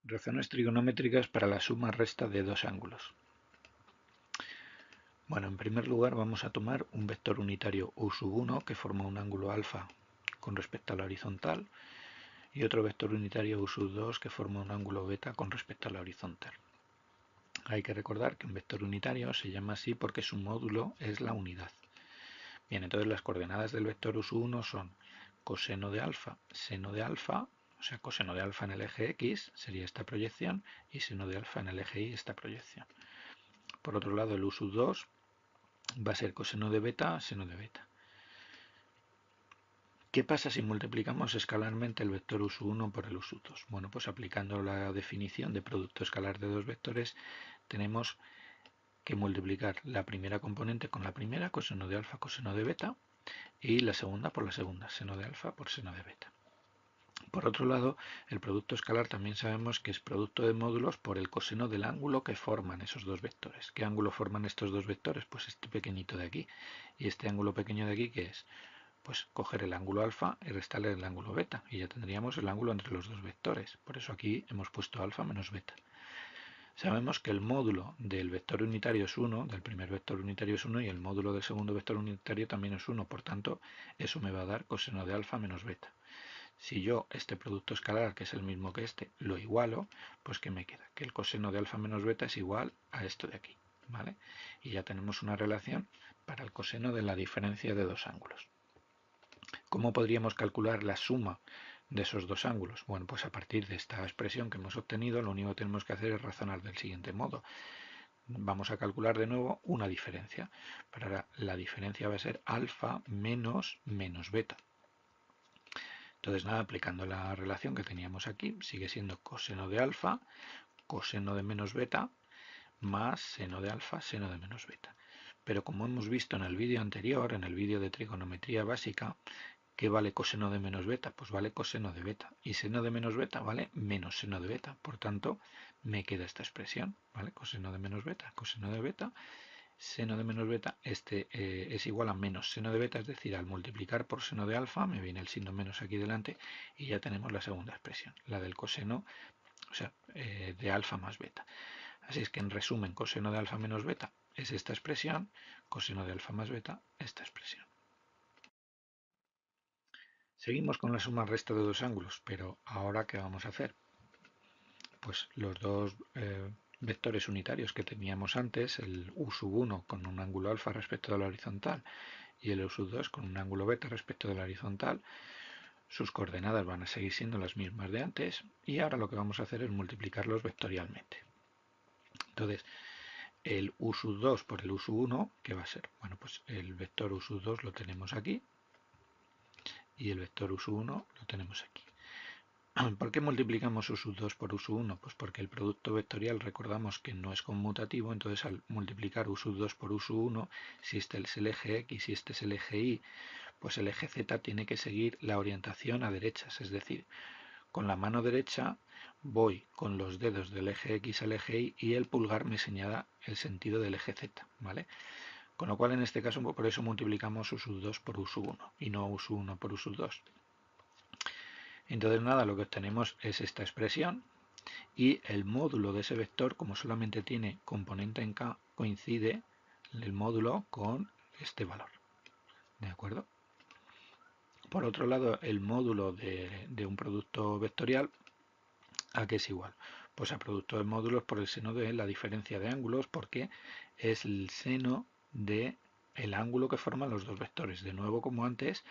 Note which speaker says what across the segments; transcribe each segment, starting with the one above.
Speaker 1: Razones trigonométricas para la suma-resta de dos ángulos. Bueno, en primer lugar vamos a tomar un vector unitario u1 que forma un ángulo alfa con respecto a la horizontal y otro vector unitario u2 que forma un ángulo beta con respecto a la horizontal. Hay que recordar que un vector unitario se llama así porque su módulo es la unidad. Bien, entonces las coordenadas del vector u1 son coseno de alfa, seno de alfa, o sea, coseno de alfa en el eje X sería esta proyección y seno de alfa en el eje Y esta proyección. Por otro lado, el u2 va a ser coseno de beta, seno de beta. ¿Qué pasa si multiplicamos escalarmente el vector u1 por el u2? Bueno, pues aplicando la definición de producto escalar de dos vectores, tenemos que multiplicar la primera componente con la primera, coseno de alfa, coseno de beta, y la segunda por la segunda, seno de alfa por seno de beta. Por otro lado, el producto escalar también sabemos que es producto de módulos por el coseno del ángulo que forman esos dos vectores. ¿Qué ángulo forman estos dos vectores? Pues este pequeñito de aquí. ¿Y este ángulo pequeño de aquí qué es? Pues coger el ángulo alfa y restarle el ángulo beta y ya tendríamos el ángulo entre los dos vectores. Por eso aquí hemos puesto alfa menos beta. Sabemos que el módulo del vector unitario es 1, del primer vector unitario es 1 y el módulo del segundo vector unitario también es 1. Por tanto, eso me va a dar coseno de alfa menos beta. Si yo este producto escalar, que es el mismo que este, lo igualo, pues ¿qué me queda? Que el coseno de alfa menos beta es igual a esto de aquí, ¿vale? Y ya tenemos una relación para el coseno de la diferencia de dos ángulos. ¿Cómo podríamos calcular la suma de esos dos ángulos? Bueno, pues a partir de esta expresión que hemos obtenido, lo único que tenemos que hacer es razonar del siguiente modo. Vamos a calcular de nuevo una diferencia. Para la diferencia va a ser alfa menos beta. Entonces nada, aplicando la relación que teníamos aquí, sigue siendo coseno de alfa, coseno de menos beta, más seno de alfa, seno de menos beta. Pero como hemos visto en el vídeo anterior, en el vídeo de trigonometría básica, ¿qué vale coseno de menos beta? Pues vale coseno de beta. Y seno de menos beta vale menos seno de beta. Por tanto, me queda esta expresión, ¿vale? Coseno de menos beta, coseno de beta. Seno de menos beta, es igual a menos seno de beta, es decir, al multiplicar por seno de alfa, me viene el signo menos aquí delante, y ya tenemos la segunda expresión, la del coseno, o sea, de alfa más beta. Así es que en resumen, coseno de alfa menos beta es esta expresión, coseno de alfa más beta, esta expresión. Seguimos con la suma resta de dos ángulos, pero ahora ¿qué vamos a hacer? Pues los dos vectores unitarios que teníamos antes, el u1 con un ángulo alfa respecto de la horizontal y el u2 con un ángulo beta respecto de la horizontal, sus coordenadas van a seguir siendo las mismas de antes y ahora lo que vamos a hacer es multiplicarlos vectorialmente. Entonces, el u2 por el u1, ¿qué va a ser? Bueno, pues el vector u2 lo tenemos aquí y el vector u1 lo tenemos aquí. ¿Por qué multiplicamos u2 por u1? Pues porque el producto vectorial recordamos que no es conmutativo, entonces al multiplicar u2 por u1, si este es el eje X y este es el eje Y, pues el eje Z tiene que seguir la orientación a derechas, es decir, con la mano derecha voy con los dedos del eje X al eje Y el pulgar me señala el sentido del eje Z, ¿vale? Con lo cual en este caso por eso multiplicamos u2 por u1 y no u1 por u2. Entonces nada, lo que obtenemos es esta expresión y el módulo de ese vector, como solamente tiene componente en K, coincide el módulo con este valor. ¿De acuerdo? Por otro lado, el módulo de un producto vectorial, ¿a qué es igual? Pues a producto de módulos por el seno de la diferencia de ángulos, porque es el seno de el ángulo que forman los dos vectores. De nuevo, como antes,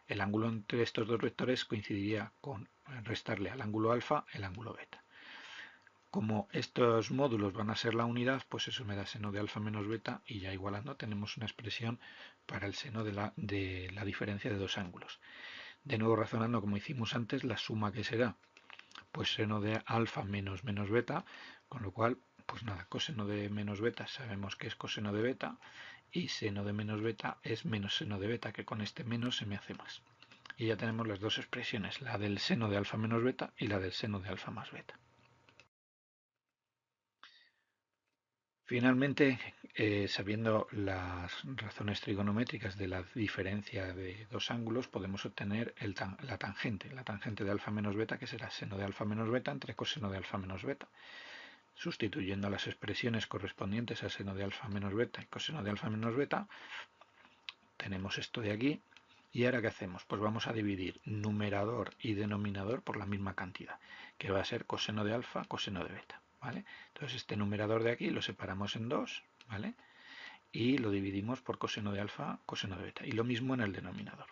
Speaker 1: el ángulo entre estos dos vectores coincidiría con restarle al ángulo alfa el ángulo beta. Como estos módulos van a ser la unidad, pues eso me da seno de alfa menos beta y ya igualando tenemos una expresión para el seno de la diferencia de dos ángulos. De nuevo razonando como hicimos antes, la suma que será, pues seno de alfa menos beta, con lo cual, pues nada, coseno de menos beta sabemos que es coseno de beta y seno de menos beta es menos seno de beta, que con este menos se me hace más. Y ya tenemos las dos expresiones, la del seno de alfa menos beta y la del seno de alfa más beta. Finalmente, sabiendo las razones trigonométricas de la diferencia de dos ángulos, podemos obtener la tangente de alfa menos beta, que será seno de alfa menos beta entre coseno de alfa menos beta. Sustituyendo las expresiones correspondientes a seno de alfa menos beta y coseno de alfa menos beta, tenemos esto de aquí. ¿Y ahora qué hacemos? Pues vamos a dividir numerador y denominador por la misma cantidad, que va a ser coseno de alfa, coseno de beta, ¿vale? Entonces este numerador de aquí lo separamos en dos, ¿vale? Y lo dividimos por coseno de alfa, coseno de beta. Y lo mismo en el denominador.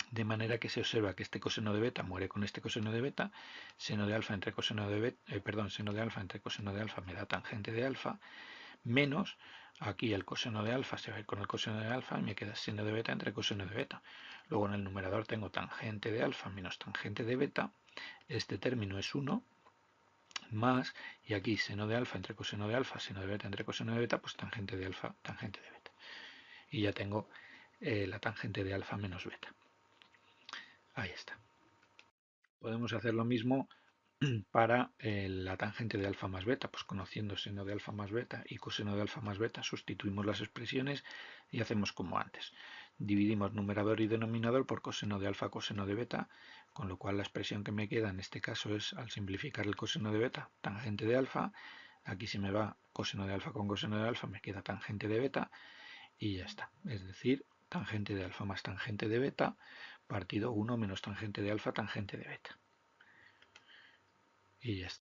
Speaker 1: De manera que se observa que este coseno de beta muere con este coseno de beta, seno de alfa entre coseno de beta, seno de alfa entre coseno de alfa me da tangente de alfa, menos aquí el coseno de alfa se va a ir con el coseno de alfa y me queda seno de beta entre coseno de beta. Luego en el numerador tengo tangente de alfa menos tangente de beta, este término es 1, más, y aquí seno de alfa entre coseno de alfa, seno de beta entre coseno de beta, pues tangente de alfa, tangente de beta. Y ya tengo la tangente de alfa menos beta. Ahí está. Podemos hacer lo mismo para la tangente de alfa más beta, pues conociendo seno de alfa más beta y coseno de alfa más beta, sustituimos las expresiones y hacemos como antes. Dividimos numerador y denominador por coseno de alfa, coseno de beta, con lo cual la expresión que me queda en este caso es, al simplificar el coseno de beta, tangente de alfa. Aquí se me va coseno de alfa con coseno de alfa, me queda tangente de beta y ya está. Es decir, tangente de alfa más tangente de beta, partido 1 menos tangente de alfa, tangente de beta. Y ya está.